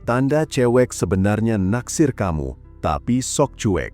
Tanda cewek sebenarnya naksir kamu, tapi sok cuek.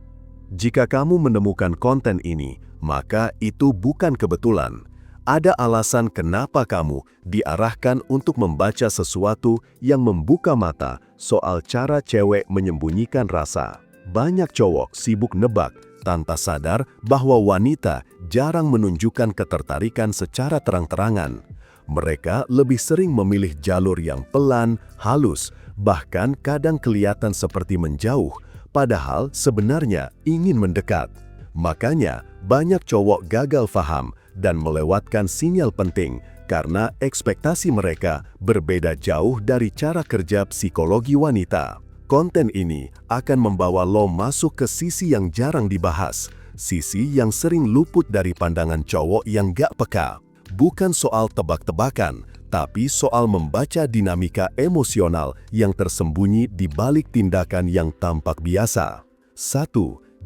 Jika kamu menemukan konten ini, maka itu bukan kebetulan. Ada alasan kenapa kamu diarahkan untuk membaca sesuatu yang membuka mata soal cara cewek menyembunyikan rasa. Banyak cowok sibuk nebak tanpa sadar bahwa wanita jarang menunjukkan ketertarikan secara terang-terangan. Mereka lebih sering memilih jalur yang pelan, halus, bahkan kadang kelihatan seperti menjauh, padahal sebenarnya ingin mendekat. Makanya, banyak cowok gagal paham dan melewatkan sinyal penting karena ekspektasi mereka berbeda jauh dari cara kerja psikologi wanita. Konten ini akan membawa lo masuk ke sisi yang jarang dibahas, sisi yang sering luput dari pandangan cowok yang gak peka. Bukan soal tebak-tebakan, tapi soal membaca dinamika emosional yang tersembunyi di balik tindakan yang tampak biasa. 1.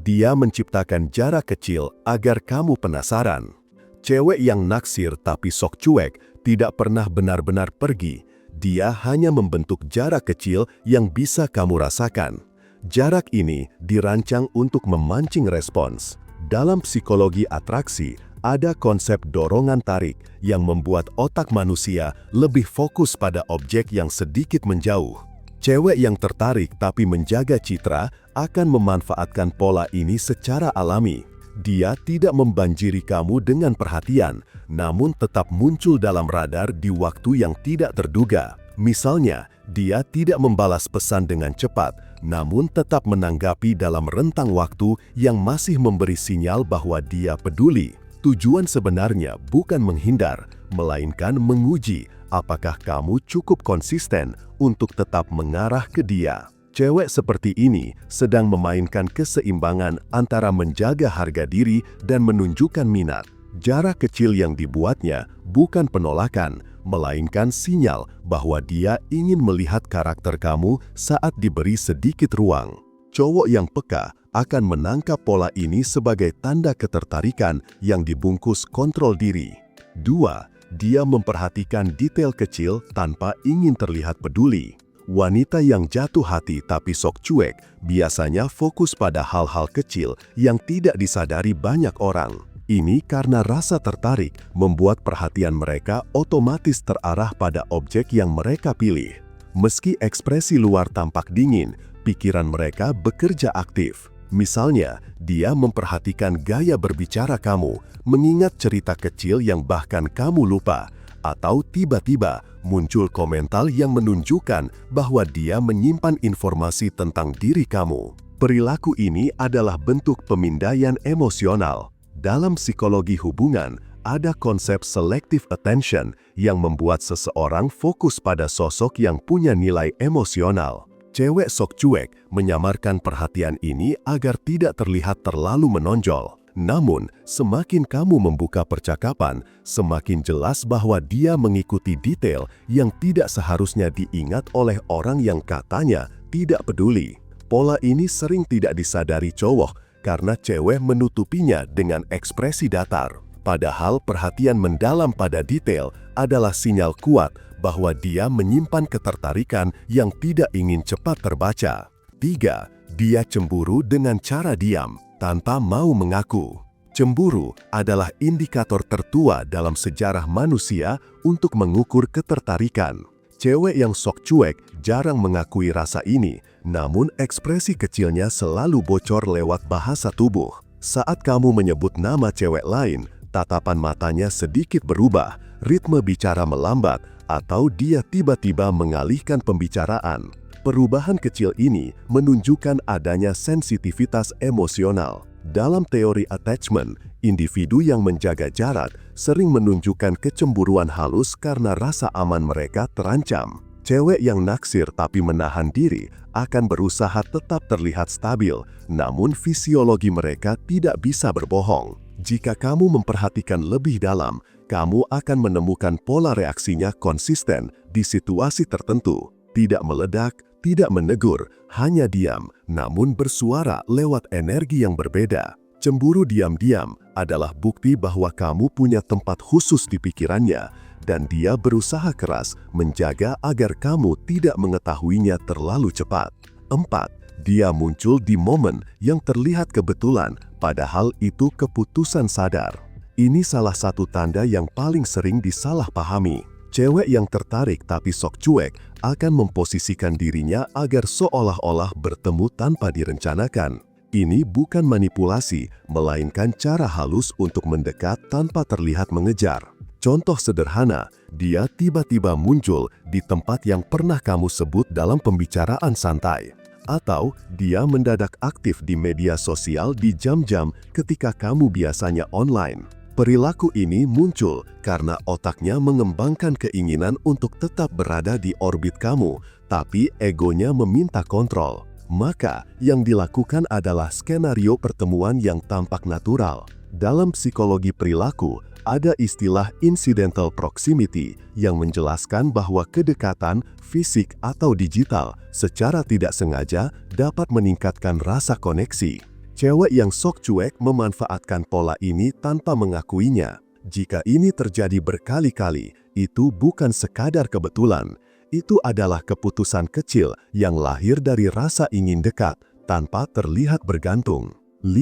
Dia menciptakan jarak kecil agar kamu penasaran. Cewek yang naksir tapi sok cuek tidak pernah benar-benar pergi. Dia hanya membentuk jarak kecil yang bisa kamu rasakan. Jarak ini dirancang untuk memancing respons. Dalam psikologi atraksi, ada konsep dorongan tarik yang membuat otak manusia lebih fokus pada objek yang sedikit menjauh. Cewek yang tertarik tapi menjaga citra akan memanfaatkan pola ini secara alami. Dia tidak membanjiri kamu dengan perhatian, namun tetap muncul dalam radar di waktu yang tidak terduga. Misalnya, dia tidak membalas pesan dengan cepat, namun tetap menanggapi dalam rentang waktu yang masih memberi sinyal bahwa dia peduli. Tujuan sebenarnya bukan menghindar, melainkan menguji apakah kamu cukup konsisten untuk tetap mengarah ke dia. Cewek seperti ini sedang memainkan keseimbangan antara menjaga harga diri dan menunjukkan minat. Jarak kecil yang dibuatnya bukan penolakan, melainkan sinyal bahwa dia ingin melihat karakter kamu saat diberi sedikit ruang. Cowok yang peka akan menangkap pola ini sebagai tanda ketertarikan yang dibungkus kontrol diri. 2. Dia memperhatikan detail kecil tanpa ingin terlihat peduli. Wanita yang jatuh hati tapi sok cuek biasanya fokus pada hal-hal kecil yang tidak disadari banyak orang. Ini karena rasa tertarik membuat perhatian mereka otomatis terarah pada objek yang mereka pilih. Meski ekspresi luar tampak dingin, pikiran mereka bekerja aktif. Misalnya, dia memperhatikan gaya berbicara kamu, mengingat cerita kecil yang bahkan kamu lupa, atau tiba-tiba muncul komentar yang menunjukkan bahwa dia menyimpan informasi tentang diri kamu. Perilaku ini adalah bentuk pemindaian emosional. Dalam psikologi hubungan, ada konsep selective attention yang membuat seseorang fokus pada sosok yang punya nilai emosional. Cewek sok cuek menyamarkan perhatian ini agar tidak terlihat terlalu menonjol. Namun, semakin kamu membuka percakapan, semakin jelas bahwa dia mengikuti detail yang tidak seharusnya diingat oleh orang yang katanya tidak peduli. Pola ini sering tidak disadari cowok karena cewek menutupinya dengan ekspresi datar. Padahal perhatian mendalam pada detail adalah sinyal kuat bahwa dia menyimpan ketertarikan yang tidak ingin cepat terbaca. 3. Dia cemburu dengan cara diam, tanpa mau mengaku. Cemburu adalah indikator tertua dalam sejarah manusia untuk mengukur ketertarikan. Cewek yang sok cuek jarang mengakui rasa ini, namun ekspresi kecilnya selalu bocor lewat bahasa tubuh. Saat kamu menyebut nama cewek lain, tatapan matanya sedikit berubah, ritme bicara melambat, atau dia tiba-tiba mengalihkan pembicaraan. Perubahan kecil ini menunjukkan adanya sensitivitas emosional. Dalam teori attachment, individu yang menjaga jarak sering menunjukkan kecemburuan halus karena rasa aman mereka terancam. Cewek yang naksir tapi menahan diri akan berusaha tetap terlihat stabil, namun fisiologi mereka tidak bisa berbohong. Jika kamu memperhatikan lebih dalam, kamu akan menemukan pola reaksinya konsisten di situasi tertentu. Tidak meledak, tidak menegur, hanya diam, namun bersuara lewat energi yang berbeda. Cemburu diam-diam adalah bukti bahwa kamu punya tempat khusus di pikirannya dan dia berusaha keras menjaga agar kamu tidak mengetahuinya terlalu cepat. 4. Dia muncul di momen yang terlihat kebetulan, padahal itu keputusan sadar. Ini salah satu tanda yang paling sering disalahpahami. Cewek yang tertarik tapi sok cuek akan memposisikan dirinya agar seolah-olah bertemu tanpa direncanakan. Ini bukan manipulasi, melainkan cara halus untuk mendekat tanpa terlihat mengejar. Contoh sederhana, dia tiba-tiba muncul di tempat yang pernah kamu sebut dalam pembicaraan santai. Atau dia mendadak aktif di media sosial di jam-jam ketika kamu biasanya online. Perilaku ini muncul karena otaknya mengembangkan keinginan untuk tetap berada di orbit kamu, tapi egonya meminta kontrol. Maka, yang dilakukan adalah skenario pertemuan yang tampak natural. Dalam psikologi perilaku, ada istilah incidental proximity yang menjelaskan bahwa kedekatan fisik atau digital secara tidak sengaja dapat meningkatkan rasa koneksi. Cewek yang sok cuek memanfaatkan pola ini tanpa mengakuinya. Jika ini terjadi berkali-kali, itu bukan sekadar kebetulan. Itu adalah keputusan kecil yang lahir dari rasa ingin dekat tanpa terlihat bergantung. 5.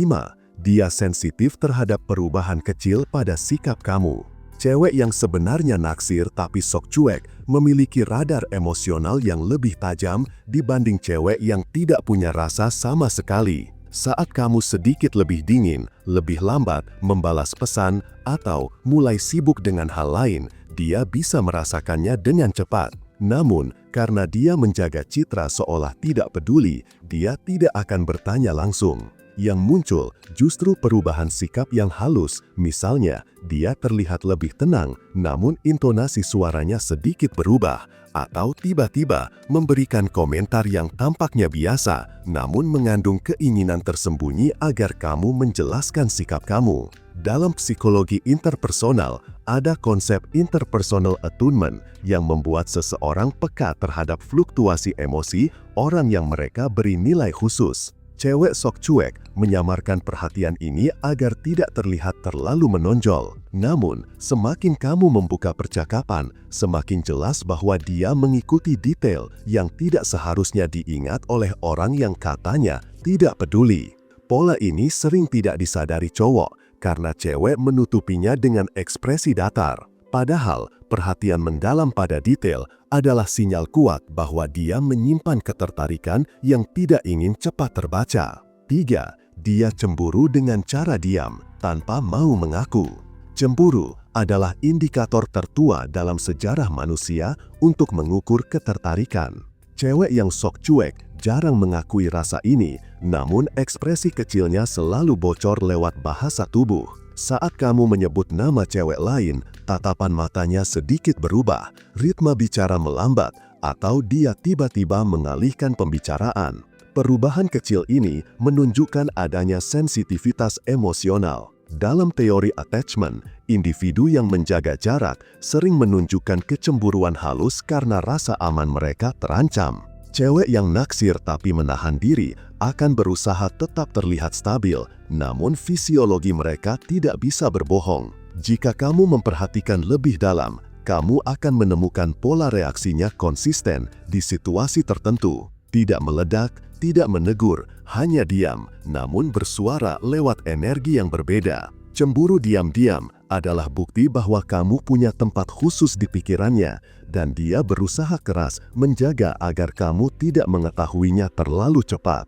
Dia sensitif terhadap perubahan kecil pada sikap kamu. Cewek yang sebenarnya naksir tapi sok cuek memiliki radar emosional yang lebih tajam dibanding cewek yang tidak punya rasa sama sekali. Saat kamu sedikit lebih dingin, lebih lambat membalas pesan, atau mulai sibuk dengan hal lain, dia bisa merasakannya dengan cepat. Namun, karena dia menjaga citra seolah tidak peduli, dia tidak akan bertanya langsung. Yang muncul justru perubahan sikap yang halus. Misalnya, dia terlihat lebih tenang, namun intonasi suaranya sedikit berubah. Atau tiba-tiba memberikan komentar yang tampaknya biasa, namun mengandung keinginan tersembunyi agar kamu menjelaskan sikap kamu. Dalam psikologi interpersonal, ada konsep interpersonal attunement yang membuat seseorang peka terhadap fluktuasi emosi orang yang mereka beri nilai khusus. Cewek sok cuek menyamarkan perhatian ini agar tidak terlihat terlalu menonjol. Namun, semakin kamu membuka percakapan, semakin jelas bahwa dia mengikuti detail yang tidak seharusnya diingat oleh orang yang katanya tidak peduli. Pola ini sering tidak disadari cowok, karena cewek menutupinya dengan ekspresi datar. Padahal, perhatian mendalam pada detail adalah sinyal kuat bahwa dia menyimpan ketertarikan yang tidak ingin cepat terbaca. 3. Dia cemburu dengan cara diam, tanpa mau mengaku. Cemburu adalah indikator tertua dalam sejarah manusia untuk mengukur ketertarikan. Cewek yang sok cuek jarang mengakui rasa ini, namun ekspresi kecilnya selalu bocor lewat bahasa tubuh. Saat kamu menyebut nama cewek lain, tatapan matanya sedikit berubah, ritme bicara melambat, atau dia tiba-tiba mengalihkan pembicaraan. Perubahan kecil ini menunjukkan adanya sensitivitas emosional. Dalam teori attachment, individu yang menjaga jarak sering menunjukkan kecemburuan halus karena rasa aman mereka terancam. Cewek yang naksir tapi menahan diri akan berusaha tetap terlihat stabil, namun fisiologi mereka tidak bisa berbohong. Jika kamu memperhatikan lebih dalam, kamu akan menemukan pola reaksinya konsisten di situasi tertentu. Tidak meledak, tidak menegur, hanya diam, namun bersuara lewat energi yang berbeda. Cemburu diam-diam adalah bukti bahwa kamu punya tempat khusus di pikirannya, dan dia berusaha keras menjaga agar kamu tidak mengetahuinya terlalu cepat.